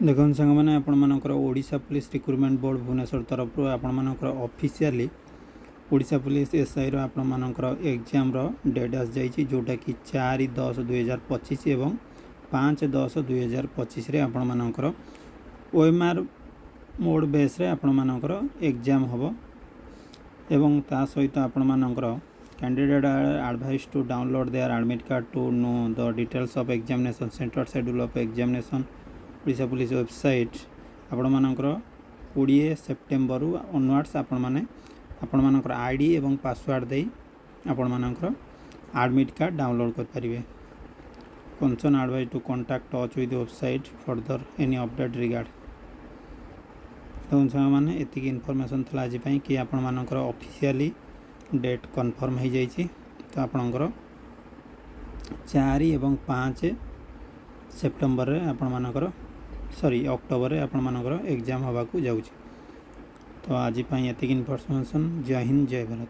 देखो सांग मैंने Odisha police recruitment board Bhubaneswar तरफ आपर ऑफिशियली ओडिशा पुलिस एसआई रो एग्जाम रो डेट आस जाइए जोटा कि 4/10/2025 एवं 5/10/2025 आपर ओएमआर मोड बेस रे आपर एग्जाम हम एवं ता सहित आपर candidate advise to download their admit card to know the details of examination centre schedule of examination Odisha police website आपण 20 सेप्टेम्बर ऑनवर्ड्स आपण आईडी एवं पासवर्ड दे आपण एडमिट कार्ड डाउनलोड कर पारिबे। Concern advise to contact touch with website further any update regard. तो मैंने एतिक information था आज कि आपण ऑफिशियली डेट कन्फर्म हो जाइए। तो आपणकर 4 एवं 5 सेप्टेम्बर रे आपण अक्टोबर रे आपण एग्जाम होगा जाऊँ। तो आज एतिक इनफॉरमेशन। जय हिंद जय भारत।